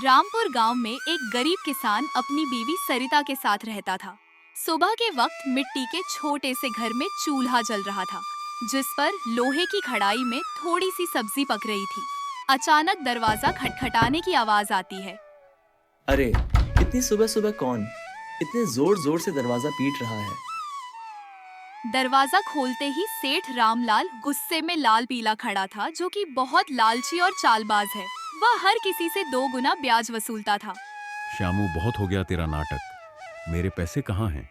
रामपुर गांव में एक गरीब किसान अपनी बीवी सरिता के साथ रहता था। सुबह के वक्त मिट्टी के छोटे से घर में चूल्हा जल रहा था, जिस पर लोहे की कढ़ाई में थोड़ी सी सब्जी पक रही थी। अचानक दरवाजा खटखटाने की आवाज आती है। अरे, इतनी सुबह सुबह कौन इतने जोर जोर से दरवाजा पीट रहा है? दरवाजा खोलते ही सेठ रामलाल गुस्से में लाल पीला खड़ा था, जो कि बहुत लालची और चालबाज है। वह हर किसी से 2 गुना ब्याज वसूलता था। श्यामू, बहुत हो गया तेरा नाटक। मेरे पैसे कहाँ हैं?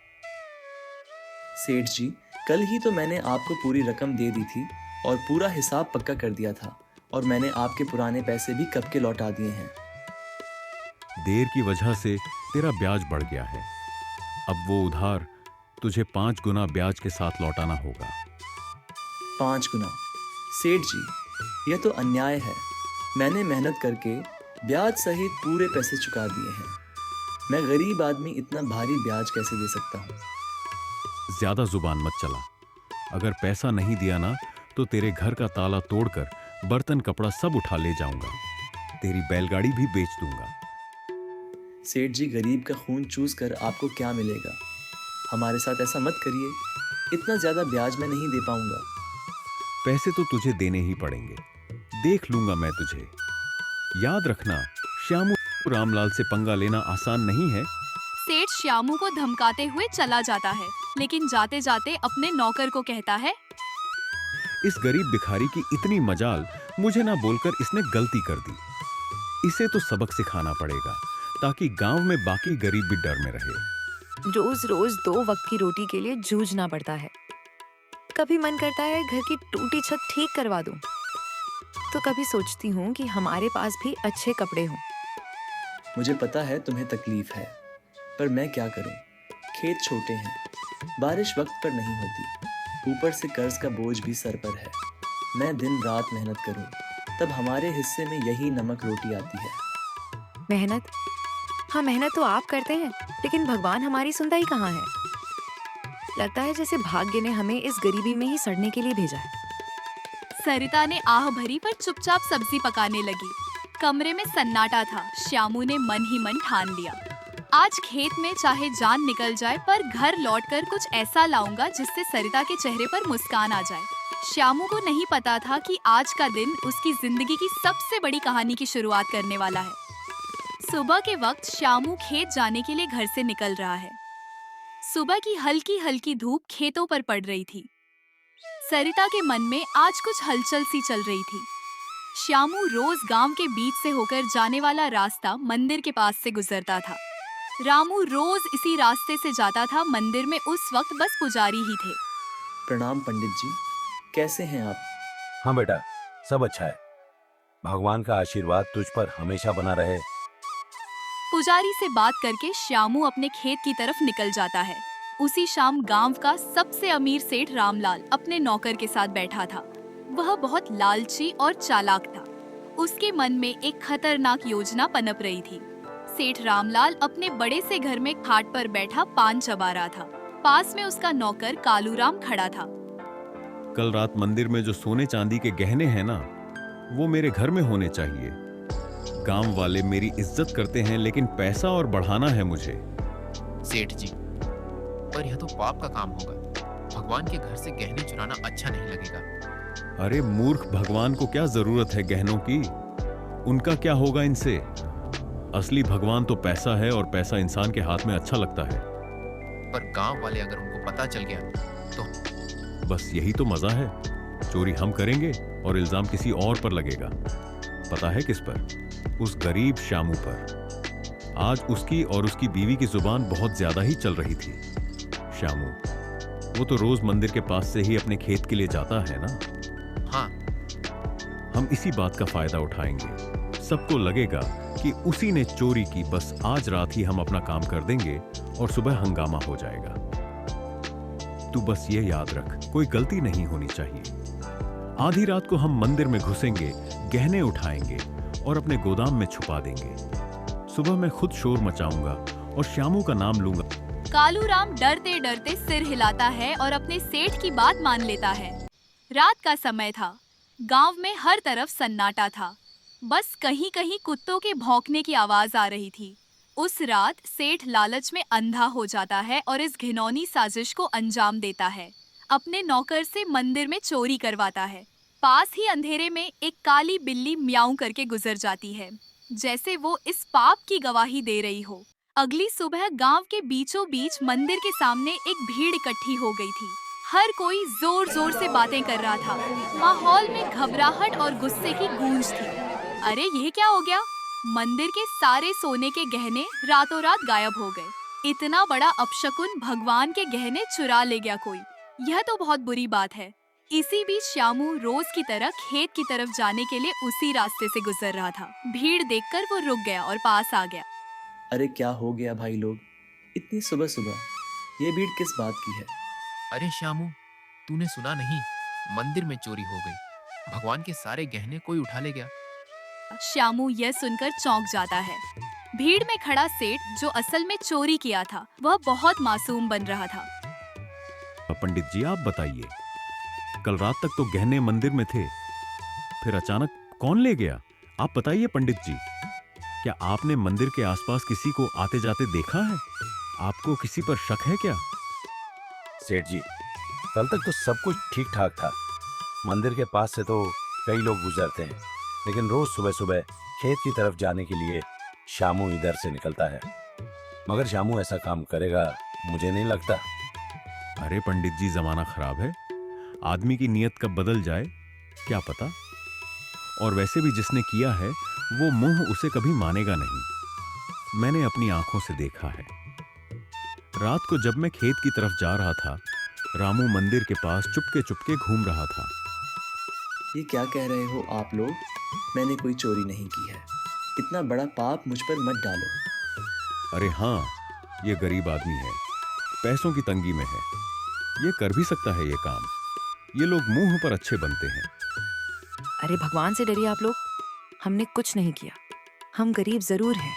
सेठ जी, कल ही तो मैंने आपको पूरी रकम दे दी थी और पूरा हिसाब पक्का कर दिया था, और मैंने आपके पुराने पैसे भी कब के लौटा दिए हैं। देर की वजह से तेरा ब्याज बढ़ गया है। अब वो उधार तुझे 5 गुना ब्याज के साथ लौटाना होगा। 5 गुना? सेठ जी, यह तो अन्याय है। मैंने मेहनत करके ब्याज सहित पूरे पैसे चुका दिए हैं। मैं गरीब आदमी इतना भारी ब्याज कैसे दे सकता हूँ? ज्यादा जुबान मत चला। अगर पैसा नहीं दिया ना, तो तेरे घर का ताला तोड़कर बर्तन कपड़ा सब उठा ले जाऊंगा। तेरी बैलगाड़ी भी बेच दूंगा। सेठ जी, गरीब का खून चूस कर आपको क्या मिलेगा? हमारे साथ ऐसा मत करिए। इतना ज्यादा ब्याज मैं नहीं दे पाऊंगा। पैसे तो तुझे देने ही पड़ेंगे। देख लूंगा मैं तुझे। याद रखना, श्यामू, रामलाल से पंगा लेना आसान नहीं है। सेठ श्यामू को धमकाते हुए चला जाता है, लेकिन जाते जाते अपने नौकर को कहता है, इस गरीब भिखारी की इतनी मजाल, मुझे ना बोलकर इसने गलती कर दी। इसे तो सबक सिखाना पड़ेगा, ताकि गांव में बाकी गरीब भी डर में रहे। रोज रोज 2 वक्त की रोटी के लिए जूझना पड़ता है। कभी मन करता है घर की टूटी छत ठीक करवा दूं, तो कभी सोचती हूँ कि हमारे पास भी अच्छे कपड़े हों। मुझे पता है तुम्हें तकलीफ है, पर मैं क्या करूं? खेत छोटे हैं, बारिश वक्त पर नहीं होती, ऊपर से कर्ज का बोझ भी सर पर है। मैं दिन रात मेहनत करूं, तब हमारे हिस्से में यही नमक रोटी आती है। मेहनत? हाँ, मेहनत तो आप करते हैं, लेकिन भगवान हमारी सुनता ही कहाँ है। लगता है जैसे भाग्य ने हमें इस गरीबी में ही सड़ने के लिए भेजा है। सरिता ने आह भरी पर चुपचाप सब्जी पकाने लगी। कमरे में सन्नाटा था। श्यामू ने मन ही मन ठान लिया, आज खेत में चाहे जान निकल जाए, पर घर लौटकर कुछ ऐसा लाऊंगा जिससे सरिता के चेहरे पर मुस्कान आ जाए। श्यामू को नहीं पता था कि आज का दिन उसकी जिंदगी की सबसे बड़ी कहानी की शुरुआत करने वाला है। सुबह के वक्त श्यामू खेत जाने के लिए घर से निकल रहा है। सुबह की हल्की हल्की धूप खेतों पर पड़ रही थी। सरिता के मन में आज कुछ हलचल सी चल रही थी। श्यामू रोज गांव के बीच से होकर जाने वाला रास्ता मंदिर के पास से गुजरता था। रामू रोज इसी रास्ते से जाता था। मंदिर में उस वक्त बस पुजारी ही थे। प्रणाम पंडित जी, कैसे हैं आप? हाँ बेटा, सब अच्छा है। भगवान का आशीर्वाद तुझ पर हमेशा बना रहे। पुजारी से बात करके श्यामू अपने खेत की तरफ निकल जाता है। उसी शाम गांव का सबसे अमीर सेठ रामलाल अपने नौकर के साथ बैठा था। वह बहुत लालची और चालाक था। उसके मन में एक खतरनाक योजना पनप रही थी। सेठ रामलाल अपने बड़े से घर में खाट पर बैठा पान चबा रहा था। पास में उसका नौकर कालूराम खड़ा था। कल रात मंदिर में जो सोने चांदी के गहने हैं ना, वो मेरे घर में होने चाहिए। गांव वाले मेरी इज्जत करते हैं, लेकिन पैसा और बढ़ाना है मुझे। सेठ जी, पर यह तो पाप का काम होगा। भगवान के घर से गहने चुराना अच्छा नहीं लगेगा। अरे मूर्ख, भगवान को क्या जरूरत है गहनों की? उनका क्या होगा इनसे? असली भगवान तो पैसा है, और पैसा इंसान के हाथ में अच्छा लगता है। पर गांव वाले अगर उनको पता चल गया तो? बस यही तो मजा है। चोरी हम करेंगे और इल्जाम किसी और पर लगेगा। पता है किस पर? उस गरीब श्यामू पर। आज उसकी और उसकी बीवी की जुबान बहुत ज्यादा ही चल रही थी। श्यामू, वो तो रोज मंदिर के पास से ही अपने खेत के लिए जाता है ना। हाँ। हम इसी बात का फायदा उठाएंगे। सबको लगेगा कि उसी ने चोरी की। बस आज रात ही हम अपना काम कर देंगे और सुबह हंगामा हो जाएगा। तू बस ये याद रख, कोई गलती नहीं होनी चाहिए। आधी रात को हम मंदिर में घुसेंगे, गहने उठाएंगे और अपने गोदाम में छुपा देंगे। सुबह मैं खुद शोर मचाऊंगा और श्यामू का नाम लूंगा। कालूराम डरते डरते सिर हिलाता है और अपने सेठ की बात मान लेता है। रात का समय था। गांव में हर तरफ सन्नाटा था। बस कहीं कहीं कुत्तों के भौंकने की आवाज आ रही थी। उस रात सेठ लालच में अंधा हो जाता है और इस घिनौनी साजिश को अंजाम देता है। अपने नौकर से मंदिर में चोरी करवाता है। पास ही अंधेरे में एक काली बिल्ली म्याऊं करके गुजर जाती है, जैसे वो इस पाप की गवाही दे रही हो। अगली सुबह गांव के बीचों बीच मंदिर के सामने एक भीड़ इकट्ठी हो गई थी। हर कोई जोर जोर से बातें कर रहा था। माहौल में घबराहट और गुस्से की गूंज थी। अरे ये क्या हो गया? मंदिर के सारे सोने के गहने रातों रात गायब हो गए। इतना बड़ा अपशकुन, भगवान के गहने चुरा ले गया कोई। यह तो बहुत बुरी बात है। इसी बीच श्यामू रोज की तरह खेत की तरफ जाने के लिए उसी रास्ते से गुजर रहा था। भीड़ देखकर वो रुक गया और पास आ गया। अरे क्या हो गया भाई लोग, इतनी सुबह सुबह ये भीड़ किस बात की है? अरे श्यामू, तूने सुना नहीं? मंदिर में चोरी हो गई। भगवान के सारे गहने कोई उठा ले गया। श्यामू यह सुनकर चौंक जाता है। भीड़ में खड़ा सेठ, जो असल में चोरी किया था, वह बहुत मासूम बन रहा था। पंडित जी आप बताइए, कल रात तक तो गहने मंदिर में थे, फिर अचानक कौन ले गया? आप बताइए पंडित जी, क्या आपने मंदिर के आसपास किसी को आते जाते देखा है? आपको किसी पर शक है क्या? सेठ जी, कल तक तो सब कुछ ठीक ठाक था। मंदिर के पास से तो कई लोग गुजरते हैं, लेकिन रोज सुबह सुबह खेत की तरफ जाने के लिए श्यामू इधर से निकलता है। मगर श्यामू ऐसा काम करेगा मुझे नहीं लगता। अरे पंडित जी, जमाना खराब है, आदमी की नीयत कब बदल जाए क्या पता। और वैसे भी जिसने किया है वो मुंह उसे कभी मानेगा नहीं। मैंने अपनी आंखों से देखा है। रात को जब मैं खेत की तरफ जा रहा था, रामू मंदिर के पास चुपके चुपके घूम रहा था। ये क्या कह रहे हो आप लोग? मैंने कोई चोरी नहीं की है। इतना बड़ा पाप मुझ पर मत डालो। अरे हाँ, ये गरीब आदमी है, पैसों की तंगी में है, ये कर भी सकता है ये काम। ये लोग मुंह पर अच्छे बनते हैं। अरे भगवान से डरिए आप लोग, हमने कुछ नहीं किया। हम गरीब जरूर हैं,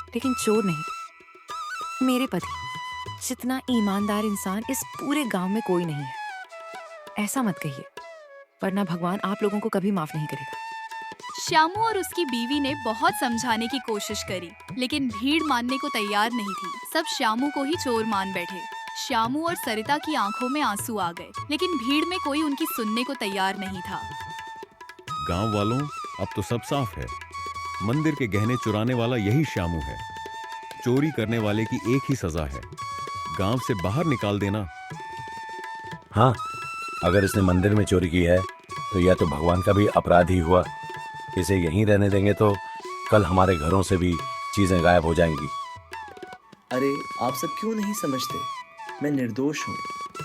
लेकिन चोर नहीं। मेरे पति जितना ईमानदार इंसान इस पूरे गांव में कोई नहीं है। ऐसा मत कहिए, वरना भगवान आप लोगों को कभी माफ नहीं करेगा। श्यामू और उसकी बीवी ने बहुत समझाने की कोशिश करी, लेकिन भीड़ मानने को तैयार नहीं थी। सब श्यामू को ही चोर मान बैठे। श्यामू और सरिता की आंखों में आंसू आ गए, लेकिन भीड़ में कोई उनकी सुनने को तैयार नहीं था। गांव वालों, अब तो सब साफ है। मंदिर के गहने चुराने वाला यही श्यामू है। चोरी करने वाले की एक ही सजा है, गांव से बाहर निकाल देना। हाँ, अगर इसने मंदिर में चोरी की है तो यह तो भगवान का भी अपराध ही हुआ। इसे यहीं रहने देंगे तो कल हमारे घरों से भी चीजें गायब हो जाएंगी। अरे आप सब क्यों नहीं समझते? मैं निर्दोष हूँ,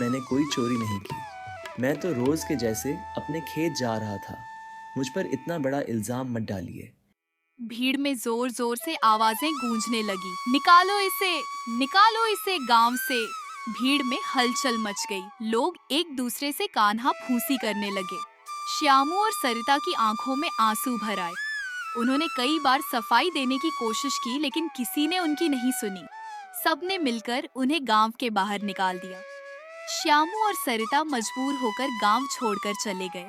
मैंने कोई चोरी नहीं की। मैं तो रोज के जैसे अपने खेत जा रहा था। मुझ पर इतना बड़ा इल्जाम मत डालिए। भीड़ में जोर जोर से आवाजें गूंजने लगी। निकालो इसे, निकालो इसे गांव से। भीड़ में हलचल मच गई। लोग एक दूसरे से कान्हा फूंसी करने लगे। श्यामू और सरिता की आंखों में आंसू भर आए। उन्होंने कई बार सफाई देने की कोशिश की, लेकिन किसी ने उनकी नहीं सुनी। सबने मिलकर उन्हें गांव के बाहर निकाल दिया। श्यामू और सरिता मजबूर होकर गांव छोड़कर चले गए।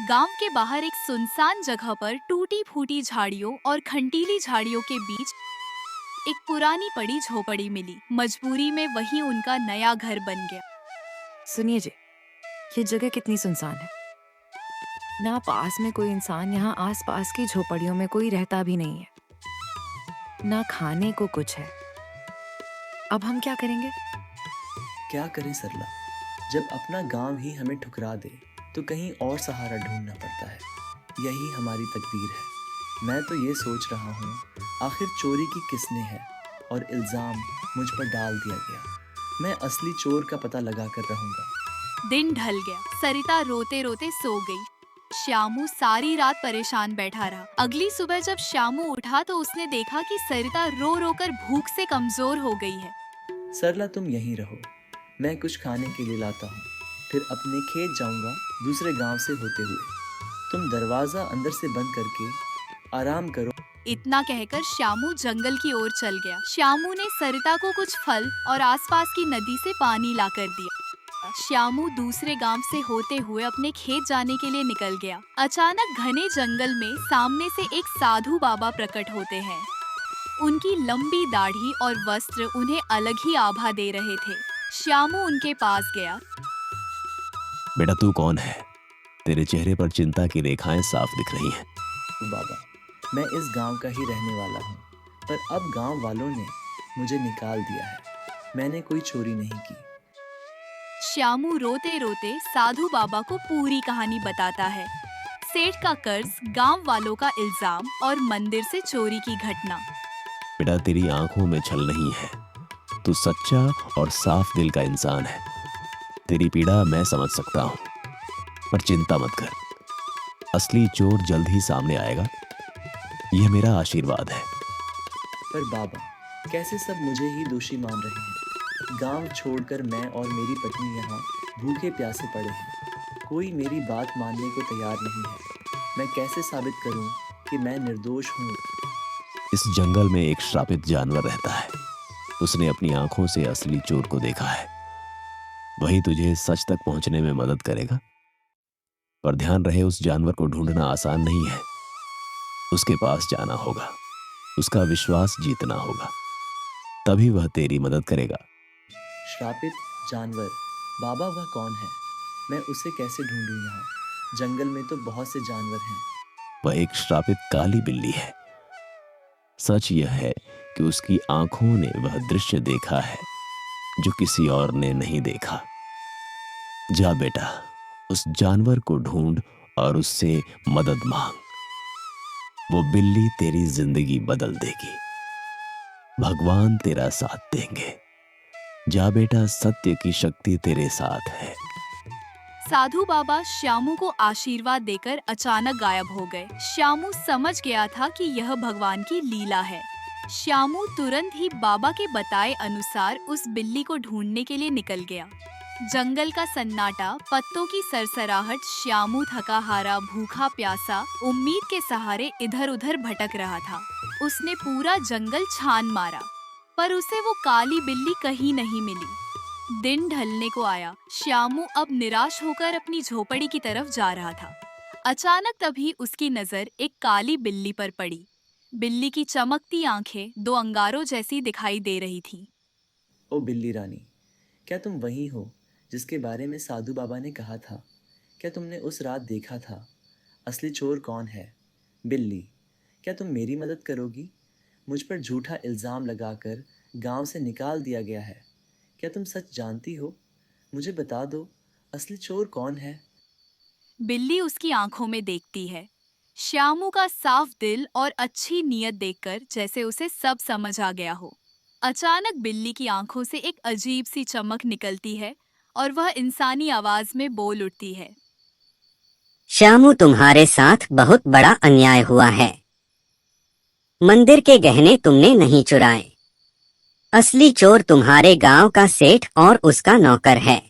गांव के बाहर एक सुनसान जगह पर टूटी फूटी झाड़ियों और खंटीली झाड़ियों के बीच एक पुरानी पड़ी झोपड़ी मिली। मजबूरी में वही उनका नया घर बन गया। सुनिए जी, ये जगह कितनी सुनसान है। ना पास में कोई इंसान, यहाँ आस पास की झोपड़ियों में कोई रहता भी नहीं है। ना खाने को कुछ है। अब हम क्या करेंगे? क्या करें सरला, जब अपना गांव ही हमें ठुकरा दे तो कहीं और सहारा ढूंढना पड़ता है। यही हमारी तकदीर है। मैं तो ये सोच रहा हूँ, आखिर चोरी की किसने है और इल्जाम मुझ पर डाल दिया गया। मैं असली चोर का पता लगा कर रहूंगा। दिन ढल गया। सरिता रोते रोते सो गई। श्यामू सारी रात परेशान बैठा रहा। अगली सुबह जब श्यामू उठा तो उसने देखा कि सरिता रो रो कर भूख से कमजोर हो गई है। सरला तुम यहीं रहो, मैं कुछ खाने के लिए लाता हूँ, फिर अपने खेत जाऊंगा दूसरे गांव से होते हुए। तुम दरवाजा अंदर से बंद करके आराम करो। इतना कहकर श्यामू जंगल की ओर चल गया। श्यामू ने सरिता को कुछ फल और आसपास की नदी से पानी लाकर दिया। श्यामू दूसरे गांव से होते हुए अपने खेत जाने के लिए निकल गया। अचानक घने जंगल में सामने से एक साधु बाबा प्रकट होते हैं। उनकी लंबी दाढ़ी और वस्त्र उन्हें अलग ही आभा दे रहे थे। श्यामू उनके पास गया। बेटा तू कौन है? तेरे चेहरे पर चिंता की रेखाएं साफ दिख रही हैं। बाबा, मैं इस गांव का ही रहने वाला हूँ, पर अब गांव वालों ने मुझे निकाल दिया है। मैंने कोई चोरी नहीं की। श्यामू रोते रोते साधु बाबा को पूरी कहानी बताता है। सेठ का कर्ज, गांव वालों का इल्जाम और मंदिर से चोरी की घटना। बेटा तेरी आंखों में छल नहीं है, तू सच्चा और साफ दिल का इंसान है। तेरी पीड़ा मैं समझ सकता हूँ, पर चिंता मत कर, असली चोर जल्द ही सामने आएगा। यह मेरा आशीर्वाद है। पर बाबा, कैसे सब मुझे ही दोषी मान रहे हैं? गांव छोड़कर मैं और मेरी पत्नी यहाँ भूखे प्यासे पड़े हैं। कोई मेरी बात मानने को तैयार नहीं है। मैं कैसे साबित करूं कि मैं निर्दोष हूँ? इस जंगल में एक श्रापित जानवर रहता है। उसने अपनी आंखों से असली चोर को देखा है। वही तुझे सच तक पहुंचने में मदद करेगा। पर ध्यान रहे, उस जानवर को ढूंढना आसान नहीं है। उसके पास जाना होगा, उसका विश्वास जीतना होगा, तभी वह तेरी मदद करेगा। श्रापित जानवर? बाबा, वह कौन है? मैं उसे कैसे ढूंढूं? यहाँ जंगल में तो बहुत से जानवर हैं। वह एक श्रापित काली बिल्ली है। सच यह है कि उसकी आंखों ने वह दृश्य देखा है जो किसी और ने नहीं देखा। जा बेटा, उस जानवर को ढूंढ और उससे मदद मांग। वो बिल्ली तेरी जिंदगी बदल देगी। भगवान तेरा साथ देंगे। जा बेटा, सत्य की शक्ति तेरे साथ है। साधु बाबा श्यामू को आशीर्वाद देकर अचानक गायब हो गए। श्यामू समझ गया था कि यह भगवान की लीला है। श्यामू तुरंत ही बाबा के बताए अनुसार उस बिल्ली को ढूंढने के लिए निकल गया। जंगल का सन्नाटा, पत्तों की सरसराहट, श्यामू थका हारा, भूखा प्यासा, उम्मीद के सहारे इधर उधर भटक रहा था। उसने पूरा जंगल छान मारा, पर उसे वो काली बिल्ली कहीं नहीं मिली। दिन ढलने को आया। श्यामू अब निराश होकर अपनी झोपड़ी की तरफ जा रहा था। अचानक तभी उसकी नजर एक काली बिल्ली पर पड़ी। बिल्ली की चमकती आंखें दो अंगारों जैसी दिखाई दे रही थीं। ओ बिल्ली रानी, क्या तुम वही हो जिसके बारे में साधु बाबा ने कहा था? क्या तुमने उस रात देखा था? असली चोर कौन है? बिल्ली, क्या तुम मेरी मदद करोगी? मुझ पर झूठा इल्ज़ाम लगाकर गांव से निकाल दिया गया है। क्या तुम सच जानती हो? मुझे बता दो, असली चोर कौन है? बिल्ली उसकी आंखों में देखती है। श्यामू का साफ दिल और अच्छी नीयत देखकर जैसे उसे सब समझ आ गया हो। अचानक बिल्ली की आंखों से एक अजीब सी चमक निकलती है और वह इंसानी आवाज में बोल उठती है। श्यामू, तुम्हारे साथ बहुत बड़ा अन्याय हुआ है। मंदिर के गहने तुमने नहीं चुराए। असली चोर तुम्हारे गांव का सेठ और उसका नौकर है।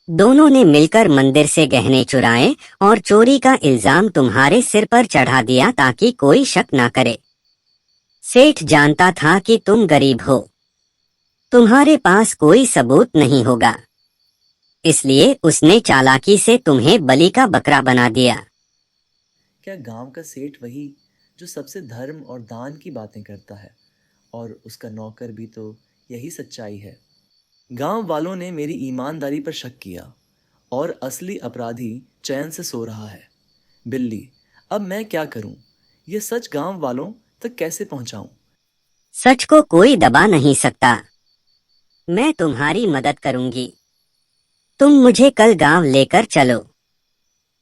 दोनों ने मिलकर मंदिर से गहने चुराए और चोरी का इल्जाम तुम्हारे सिर पर चढ़ा दिया ताकि कोई शक ना करे। सेठ जानता था कि तुम गरीब हो, तुम्हारे पास कोई सबूत नहीं होगा, इसलिए उसने चालाकी से तुम्हें बलि का बकरा बना दिया। क्या गांव का सेठ वही जो सबसे धर्म और दान की बातें करता है? और उसका नौकर भी तो यही सच्चाई है। गांव वालों ने मेरी ईमानदारी पर शक किया और असली अपराधी चैन से सो रहा है। बिल्ली, अब मैं क्या करूं? ये सच गांव वालों तक कैसे पहुंचाऊं? सच को कोई दबा नहीं सकता। मैं तुम्हारी मदद करूंगी। तुम मुझे कल गांव लेकर चलो।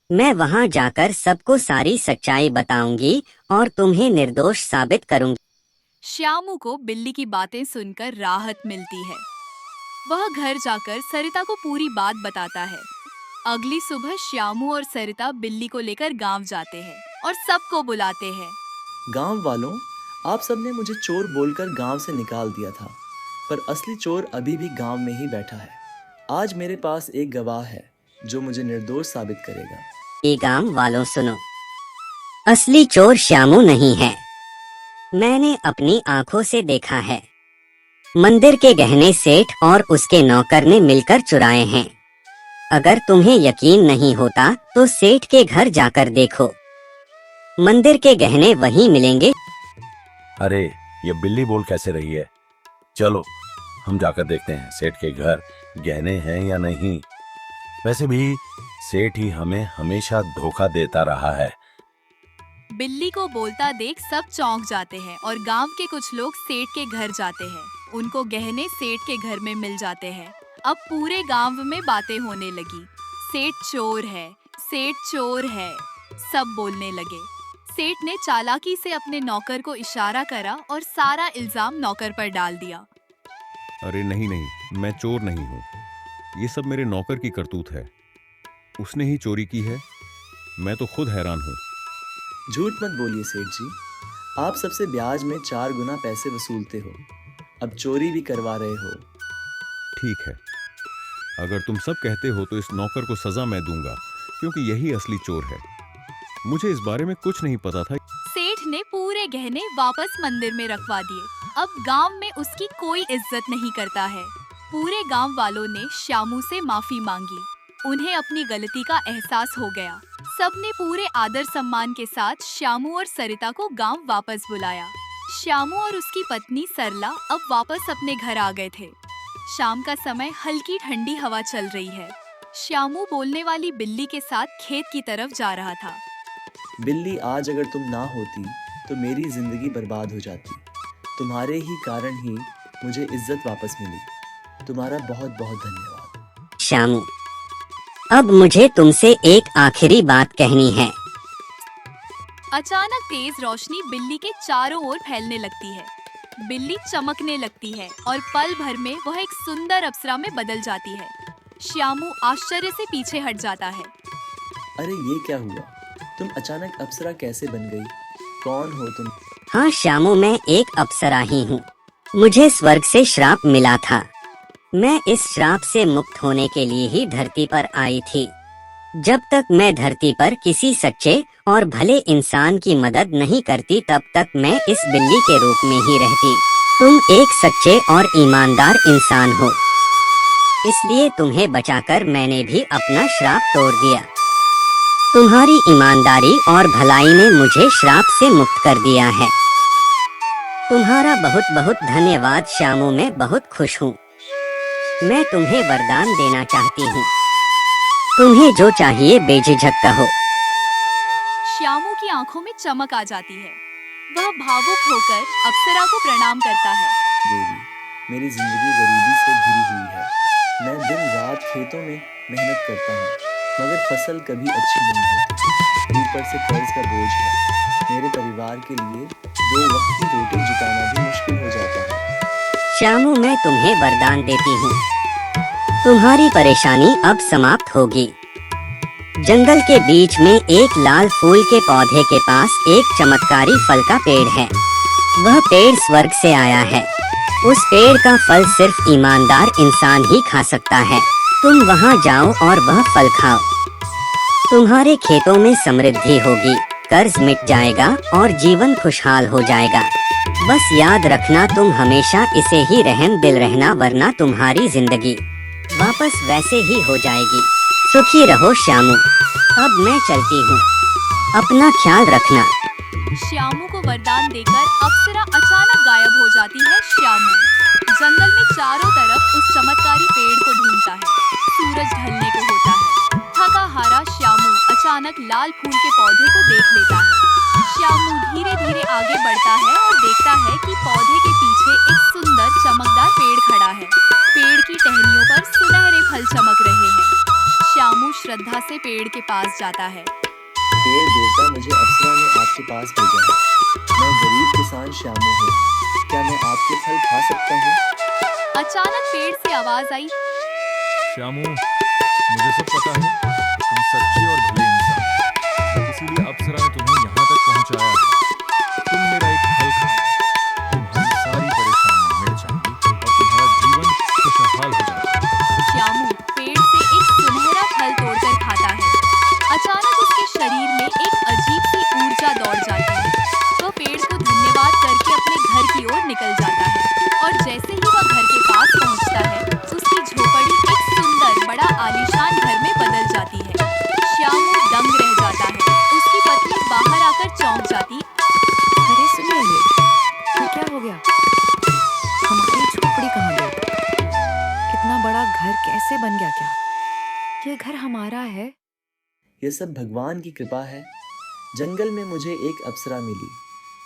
मैं वहां जाकर सबको सारी सच्चाई बताऊंगी और तुम्हें निर्दोष साबित करूंगी। श्यामू को बिल्ली की बातें सुनकर राहत मिलती है। वह घर जाकर सरिता को पूरी बात बताता है। अगली सुबह श्यामू और सरिता बिल्ली को लेकर गांव जाते हैं और सबको बुलाते हैं। गांव वालों, आप सबने मुझे चोर बोलकर गांव से निकाल दिया था, पर असली चोर अभी भी गांव में ही बैठा है। आज मेरे पास एक गवाह है जो मुझे निर्दोष साबित करेगा। ये गांव वालों सुनो, असली चोर श्यामू नहीं है। मैंने अपनी आंखों से देखा है। मंदिर के गहने सेठ और उसके नौकर ने मिलकर चुराए हैं। अगर तुम्हें यकीन नहीं होता तो सेठ के घर जाकर देखो, मंदिर के गहने वहीं मिलेंगे। अरे ये बिल्ली बोल कैसे रही है? चलो हम जाकर देखते हैं सेठ के घर गहने हैं या नहीं। वैसे भी सेठ ही हमें हमेशा धोखा देता रहा है। बिल्ली को बोलता देख सब चौंक जाते हैं और गांव के कुछ लोग सेठ के घर जाते हैं। उनको गहने सेठ के घर में मिल जाते हैं। अब पूरे गांव में बातें होने लगी, सेठ चोर है, सेठ चोर है, सब बोलने लगे। सेठ ने चालाकी से अपने नौकर को इशारा करा और सारा इल्जाम नौकर पर डाल दिया। अरे नहीं नहीं, मैं चोर नहीं हूँ। ये सब मेरे नौकर की करतूत है। उसने ही चोरी की है। मैं तो खुद हैरान हूँ। झूठ मत बोलिए सेठ जी, आप सबसे ब्याज में 4 गुना पैसे वसूलते हो, अब चोरी भी करवा रहे हो। ठीक है, अगर तुम सब कहते हो तो इस नौकर को सजा मैं दूंगा, क्योंकि यही असली चोर है। मुझे इस बारे में कुछ नहीं पता था। सेठ ने पूरे गहने वापस मंदिर में रखवा दिए। अब गांव में उसकी कोई इज्जत नहीं करता है। पूरे गांव वालों ने श्यामू से माफी मांगी। उन्हें अपनी गलती का एहसास हो गया। सबने पूरे आदर सम्मान के साथ श्यामू और सरिता को गांव वापस बुलाया। श्यामू और उसकी पत्नी सरला अब वापस अपने घर आ गए थे। शाम का समय, हल्की ठंडी हवा चल रही है। श्यामू बोलने वाली बिल्ली के साथ खेत की तरफ जा रहा था। बिल्ली, आज अगर तुम ना होती तो मेरी जिंदगी बर्बाद हो जाती। तुम्हारे ही कारण ही मुझे इज्जत वापस मिली। तुम्हारा बहुत बहुत धन्यवाद। श्यामू, अब मुझे तुमसे एक आखिरी बात कहनी है। अचानक तेज रोशनी बिल्ली के चारों ओर फैलने लगती है। बिल्ली चमकने लगती है और पल भर में वह एक सुंदर अप्सरा में बदल जाती है। श्यामू आश्चर्य से पीछे हट जाता है। अरे ये क्या हुआ? तुम अचानक अप्सरा कैसे बन गई? कौन हो तुम? हाँ श्यामू, मैं एक अप्सरा ही हूँ। मुझे स्वर्ग से श्राप मिला था। मैं इस श्राप से मुक्त होने के लिए ही धरती पर आई थी। जब तक मैं धरती पर किसी सच्चे और भले इंसान की मदद नहीं करती, तब तक मैं इस बिल्ली के रूप में ही रहती। तुम एक सच्चे और ईमानदार इंसान हो, इसलिए तुम्हें बचाकर मैंने भी अपना श्राप तोड़ दिया। तुम्हारी ईमानदारी और भलाई ने मुझे श्राप से मुक्त कर दिया है। तुम्हारा बहुत बहुत धन्यवाद श्यामू, मैं बहुत खुश हूँ। मैं तुम्हें वरदान देना चाहती हूँ। तुम्हें जो चाहिए बेझिझक कहो। श्यामू की आंखों में चमक आ जाती है। वह भावुक होकर अप्सरा को प्रणाम करता है। देवी, मेरी जिंदगी गरीबी से घिरी हुई है। मैं दिन रात खेतों में मेहनत करता हूँ, मगर फसल कभी अच्छी नहीं होती। ऊपर से कर्ज का बोझ है। मेरे परिवार के लिए 2 वक्त की रोटी जुटाना भी मुश्किल हो जाता है। श्यामू, मैं तुम्हें वरदान देती हूँ। तुम्हारी परेशानी अब समाप्त होगी। जंगल के बीच में एक लाल फूल के पौधे के पास एक चमत्कारी फल का पेड़ है। वह पेड़ स्वर्ग से आया है। उस पेड़ का फल सिर्फ ईमानदार इंसान ही खा सकता है। तुम वहाँ जाओ और वह फल खाओ। तुम्हारे खेतों में समृद्धि होगी, कर्ज मिट जाएगा और जीवन खुशहाल हो जाएगा। बस याद रखना, तुम हमेशा इसे ही रहम दिल रहना, वरना तुम्हारी जिंदगी वापस वैसे ही हो जाएगी। सुखी रहो श्यामू। अब मैं चलती हूँ, अपना ख्याल रखना। श्यामू को वरदान देकर अप्सरा अचानक गायब हो जाती है। श्यामू जंगल में चारों तरफ उस चमत्कारी पेड़ को ढूंढता है। सूरज ढलने को होता है। थका हारा श्यामू अचानक लाल फूल के पौधे को देख लेता है। श्यामू धीरे धीरे आगे बढ़ता है और देखता है कि पौधे के पीछे एक सुंदर चमकदार पेड़ खड़ा है। पेड़ की टहनियों पर सुनहरे फल चमक रहे हैं। श्यामू श्रद्धा से पेड़ के पास जाता है। पेड़ देवता, मुझे अप्सरा ने आपके पास भेजा है। मैं गरीब किसान श्यामू हूँ। क्या मैं आपके फल खा सकता हूँ? अचानक पेड़ से आवाज आई। श्यामू, मुझे सब पता है, तुम सच्चे और भले इंसान हो। इसीलिए अप्सरा ने तुम्हें यहाँ तक पहुँचाया है। तुम मेरा एक फल खाओ, तुम्हारी सारी परेशानियां मिट जाएंगी और तुम्हारा जीवन खुशहाल हो जाएगा। श्यामू पेड़ से एक सुनहरा फल तोड़कर खाता है। अचानक उसके शरीर में एक अजीब सी ऊर्जा दौड़ जाती है। वह पेड़ को धन्यवाद करके अपने घर की ओर निकल जाता है और जैसे ही वह यह सब भगवान की कृपा है। जंगल में मुझे एक अप्सरा मिली।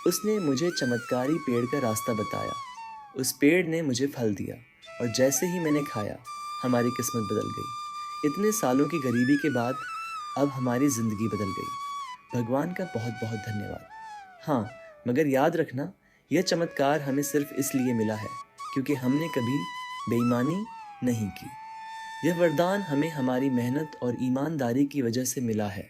उसने मुझे चमत्कारी पेड़ का रास्ता बताया। उस पेड़ ने मुझे फल दिया और जैसे ही मैंने खाया हमारी किस्मत बदल गई। इतने सालों की गरीबी के बाद अब हमारी ज़िंदगी बदल गई। भगवान का बहुत बहुत धन्यवाद। हाँ, मगर याद रखना, यह चमत्कार हमें सिर्फ इसलिए मिला है क्योंकि हमने कभी बेईमानी नहीं की। यह वरदान हमें हमारी मेहनत और ईमानदारी की वजह से मिला है।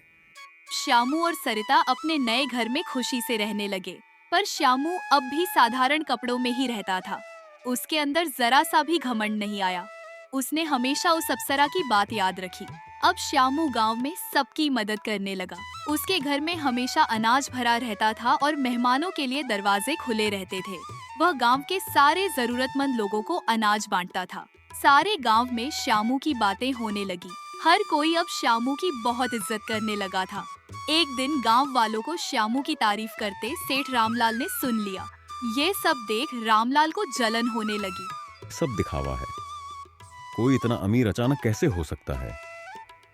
श्यामू और सरिता अपने नए घर में खुशी से रहने लगे, पर श्यामू अब भी साधारण कपड़ों में ही रहता था। उसके अंदर जरा सा भी घमंड नहीं आया। उसने हमेशा उस अप्सरा की बात याद रखी। अब श्यामू गांव में सबकी मदद करने लगा। उसके घर में हमेशा अनाज भरा रहता था और मेहमानों के लिए दरवाजे खुले रहते थे। वह गांव के सारे जरूरतमंद लोगों को अनाज बांटता था। सारे गांव में श्यामू की बातें होने लगी। हर कोई अब श्यामू की बहुत इज्जत करने लगा था। एक दिन गांव वालों को श्यामू की तारीफ करते सेठ रामलाल ने सुन लिया। ये सब देख रामलाल को जलन होने लगी। सब दिखावा है। कोई इतना अमीर अचानक कैसे हो सकता है?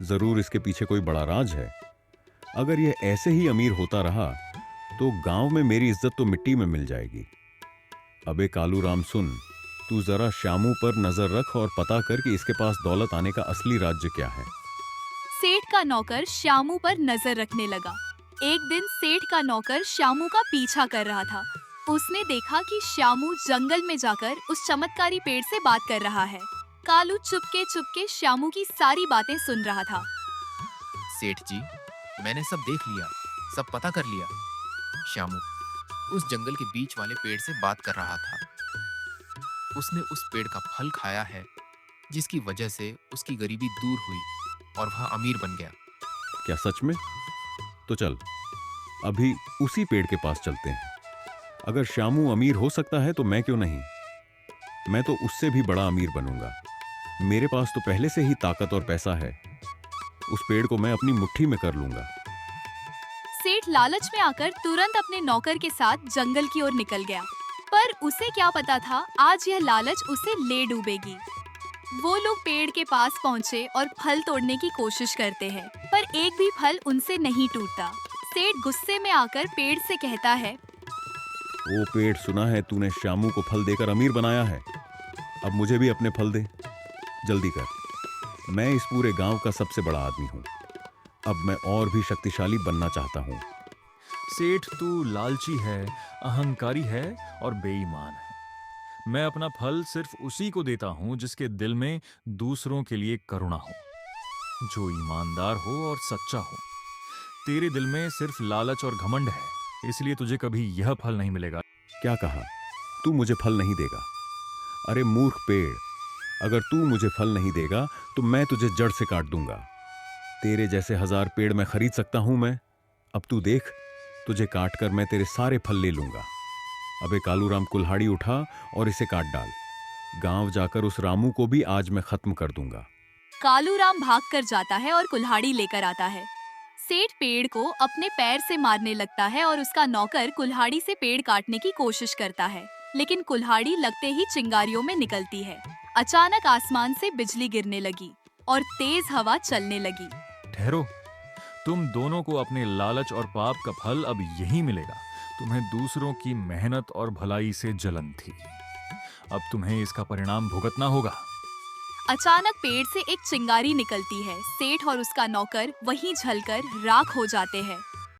जरूर इसके पीछे कोई बड़ा राज है। अगर यह ऐसे ही अमीर होता रहा तो गांव में मेरी इज्जत तो मिट्टी में मिल जाएगी। अबे कालू राम, सुन, तू जरा श्यामू पर नजर रख और पता कर कि इसके पास दौलत आने का असली राज्य क्या है। सेठ का नौकर श्यामू पर नजर रखने लगा। एक दिन सेठ का नौकर श्यामू का पीछा कर रहा था। उसने देखा कि श्यामू जंगल में जाकर उस चमत्कारी पेड़ से बात कर रहा है। कालू चुपके चुपके श्यामू की सारी बातें सुन रहा था। सेठ जी, मैंने सब देख लिया, सब पता कर लिया। श्यामू उस जंगल के बीच वाले पेड़ से बात कर रहा था। उसने उस पेड़ का फल खाया है, जिसकी वजह से उसकी गरीबी दूर हुई और वह अमीर बन गया। क्या सच में? तो चल अभी उसी पेड़ के पास चलते हैं। अगर श्यामू अमीर हो सकता है तो मैं क्यों नहीं? मैं तो उससे भी बड़ा अमीर बनूंगा। मेरे पास तो पहले से ही ताकत और पैसा है। उस पेड़ को मैं अपनी मुट्ठी में कर लूंगा। सेठ लालच में आकर तुरंत अपने नौकर के साथ जंगल की ओर निकल गया, पर उसे क्या पता था आज यह लालच उसे ले डूबेगी। वो लोग पेड़ के पास पहुँचे और फल तोड़ने की कोशिश करते हैं, पर एक भी फल उनसे नहीं टूटता। सेठ गुस्से में आकर पेड़ से कहता है, ओ पेड़, सुना है तूने श्यामू को फल देकर अमीर बनाया है। अब मुझे भी अपने फल दे, जल्दी कर। मैं इस पूरे गांव का सबसे बड़ा आदमी हूँ। अब मैं और भी शक्तिशाली बनना चाहता हूँ। सेठ, तू लालची है, अहंकारी है और बेईमान है। मैं अपना फल सिर्फ उसी को देता हूँ जिसके दिल में दूसरों के लिए करुणा हो, जो ईमानदार हो और सच्चा हो। तेरे दिल में सिर्फ लालच और घमंड है, इसलिए तुझे कभी यह फल नहीं मिलेगा। क्या कहा? तू मुझे फल नहीं देगा? अरे मूर्ख पेड़, अगर तू मुझे फल नहीं देगा तो मैं तुझे जड़ से काट दूंगा। तेरे जैसे 1000 पेड़ मैं खरीद सकता हूं मैं। अब तू देख, तुझे काट कर मैं तेरे सारे फल ले लूंगा। अबे कालूराम, कुल्हाड़ी उठा और इसे काट डाल। गांव जाकर उस रामू को भी आज मैं खत्म कर दूंगा। कालूराम भागकर जाता है और कुल्हाड़ी लेकर आता है। सेठ पेड़ को अपने पैर से मारने लगता है और उसका नौकर कुल्हाड़ी से पेड़ काटने की कोशिश करता है, लेकिन कुल्हाड़ी लगते ही चिंगारियों में निकलती है। अचानक आसमान से बिजली गिरने लगी और तेज हवा चलने लगी। ठहरो, तुम दोनों को अपने लालच और पाप का फल अब यही मिलेगा। तुम्हें दूसरों की मेहनत और भलाई से जलन थी, अब तुम्हें इसका परिणाम भुगतना होगा। अचानक पेड़ से एक चिंगारी निकलती है। सेठ और उसका नौकर वहीं जलकर राख हो जाते हैं।